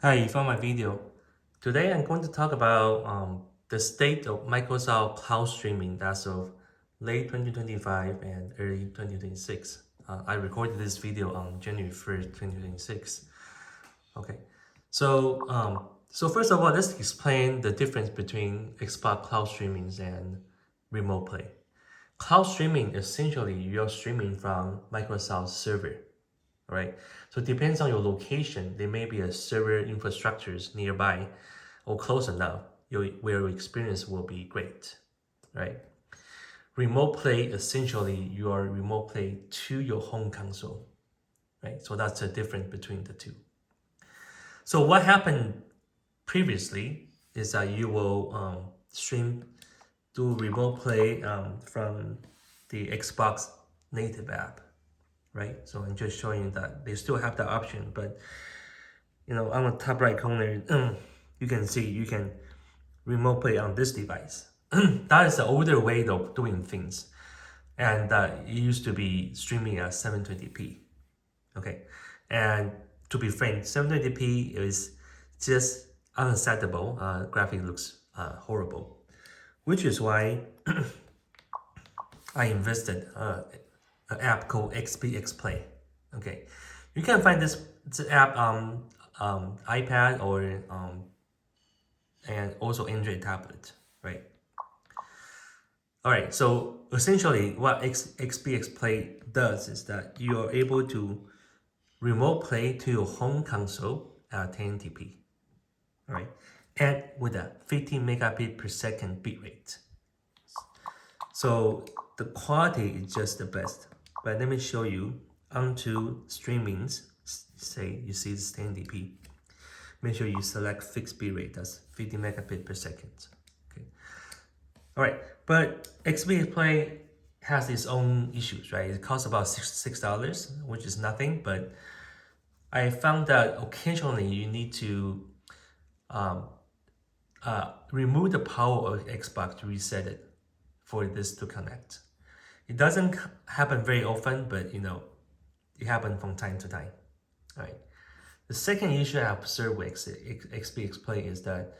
Hi, you found my video. Today I'm going to talk about the state of Microsoft cloud streaming as of late 2025 and early 2026. I recorded this video on January 1st, 2026. Okay, so first of all, let's explain the difference between Xbox cloud streamings and remote play. Cloud streaming essentially you're streaming from Microsoft server, right? So it depends on your location. There may be a server infrastructures nearby or close enough where your experience will be great, right? Remote play, essentially, you are remote play to your home console, right? So that's the difference between the two. So what happened previously is that you will stream, do remote play from the Xbox native app, right? So I'm just showing you that they still have that option, but on the top right corner, you can see you can remote play on this device. That is the older way of doing things, and it used to be streaming at 720p. Okay, and to be frank, 720p is just unacceptable. Graphic looks horrible, which is why I invested an app called XBXPlay. Okay, you can find this app on iPad or and also Android tablet, right? All right, so essentially what XBXPlay does is that you are able to remote play to your home console at 1080p, all right, and with a 15 megabit per second bitrate. So the quality is just the best. But let me show you onto streamings. Say you see this 1080p. Make sure you select fixed bitrate. That's 50 megabit per second. Okay. All right, but XBA Play has its own issues, right? It costs about $6, which is nothing. But I found that occasionally you need to remove the power of Xbox to reset it for this to connect. It doesn't happen very often, but it happens from time to time. All right. The second issue I observed with XBX Play is that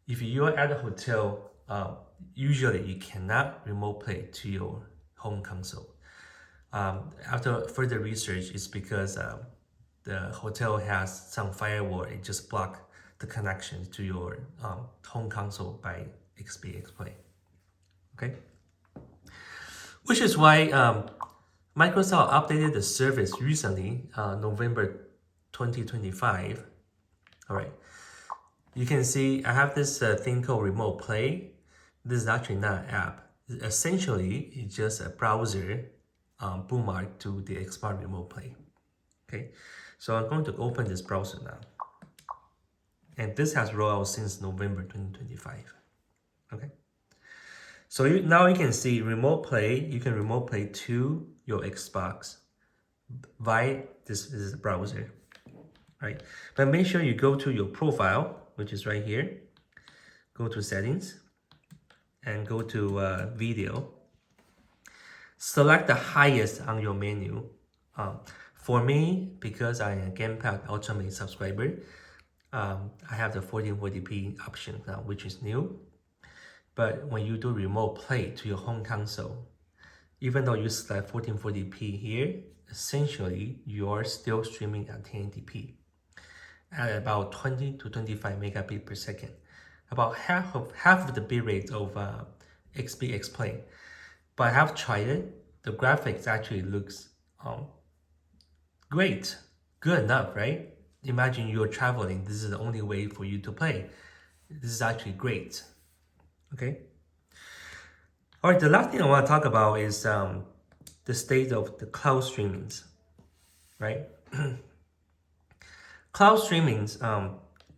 if you are at a hotel, usually you cannot remote play to your home console. After further research, it's because the hotel has some firewall. It just block the connection to your home console by XBX Play. Okay, which is why Microsoft updated the service recently, November 2025. All right, you can see I have this thing called Remote Play. This is actually not an app. Essentially, it's just a browser bookmark to the Xbox Remote Play. Okay, so I'm going to open this browser now. And this has rolled out since November 2025. Okay, so now you can see Remote Play. You can remote play to your Xbox via this browser, right? But make sure you go to your profile, which is right here. Go to settings and go to video. Select the highest on your menu. For me, because I am a gamepass Ultimate subscriber, I have the 1440p option now, which is new. But when you do remote play to your home console, even though you select 1440p here, essentially you are still streaming at 1080p at about 20 to 25 megabit per second, about half of the bitrate of XBXPlay. But I have tried it. The graphics actually looks great, good enough, right? Imagine you're traveling. This is the only way for you to play. This is actually great. Okay. All right. The last thing I want to talk about is the state of the cloud streamings, right? Cloud streamings.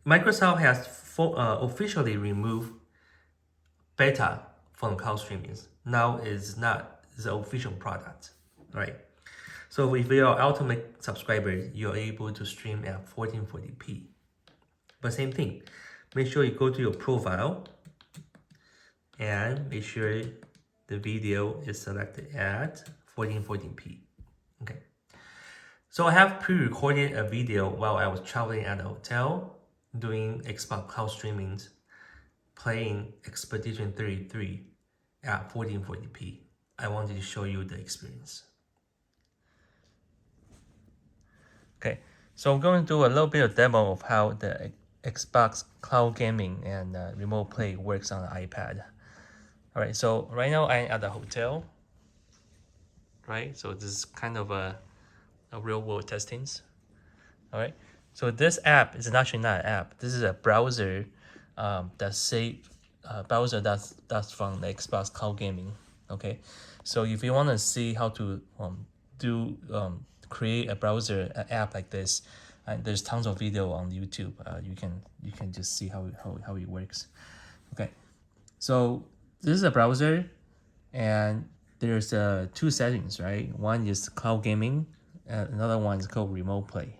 Microsoft has officially removed beta from cloud streamings. Now it's not the official product, right? So if you're an Ultimate subscriber, you're able to stream at 1440p. But same thing, make sure you go to your profile and make sure the video is selected at 1440p. Okay. So I have pre-recorded a video while I was traveling at a hotel doing Xbox cloud streaming, playing Expedition 33 at 1440p. I wanted to show you the experience. Okay, so I'm going to do a little bit of demo of how the Xbox cloud gaming and remote play works on the iPad. All right, so right now I'm at the hotel, right? So this is kind of a real world testings. All right, so this app is actually not an app. This is a browser browser that's from the Xbox cloud gaming. Okay, so if you want to see how to create a browser app like this, there's tons of video on YouTube. You can just see how it works. Okay, so this is a browser, and there's two settings, right? One is cloud gaming, and another one is called remote play.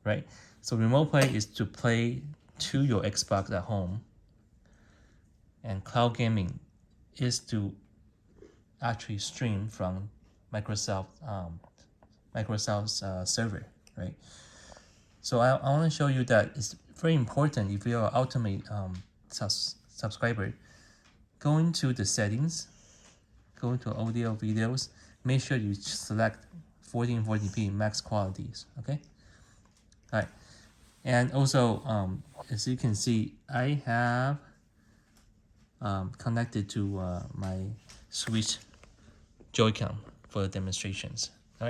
Right? So remote play is to play to your Xbox at home, and cloud gaming is to actually stream from Microsoft's server, right? So I want to show you that it's very important if you're an ultimate subscriber. Go into the settings, go to audio videos, make sure you select 1440p max qualities, okay? All right, and also as you can see, I have connected to my Switch Joy-Con for the demonstrations. All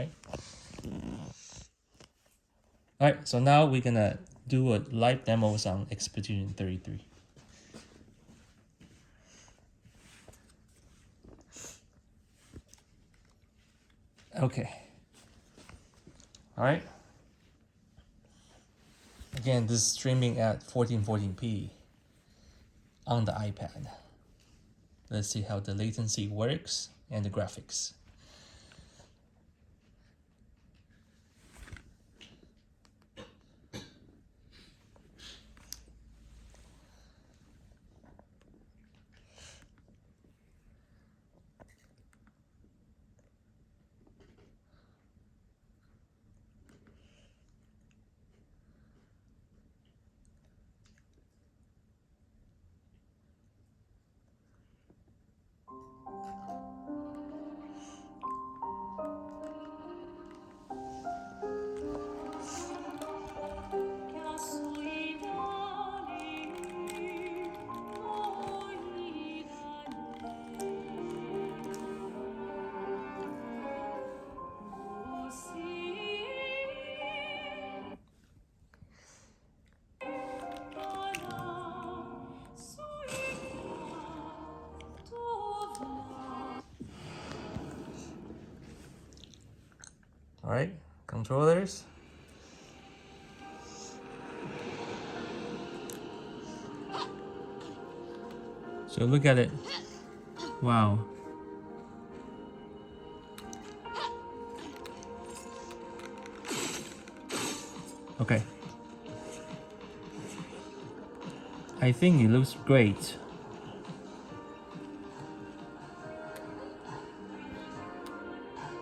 right, so now we're gonna do a live demo on Expedition 33. Okay. All right. Again, this is streaming at 1440p on the iPad. Let's see how the latency works and the graphics. All right, controllers. So look at it. Wow. Okay. I think it looks great.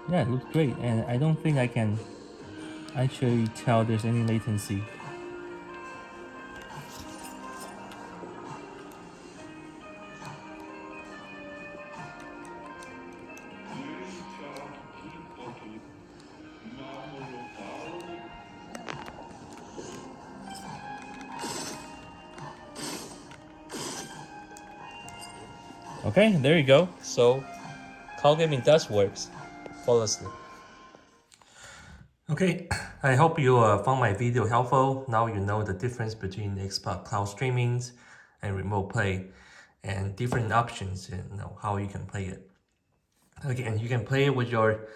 Yeah, it looks great, and I don't think I can actually tell there's any latency. Okay, there you go. So cloud gaming does works flawlessly. Okay, I hope you found my video helpful. Now you know the difference between Xbox cloud streaming and remote play, and different options, and how you can play it. Again, you can play it with your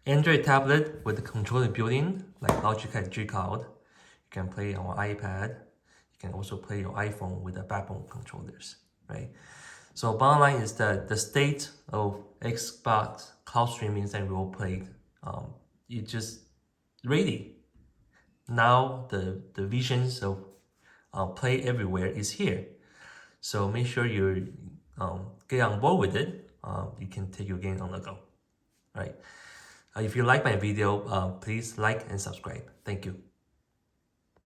Android tablet with the controller built-in, like Logitech G Cloud. You can play it on iPad. You can also play your iPhone with the backbone controllers, right? So bottom line is that the state of Xbox cloud streaming and remote play, it just ready. Now the visions of play everywhere is here. So make sure you get on board with it. You can take your game on the go, right? If you like my video, please like and subscribe. Thank you.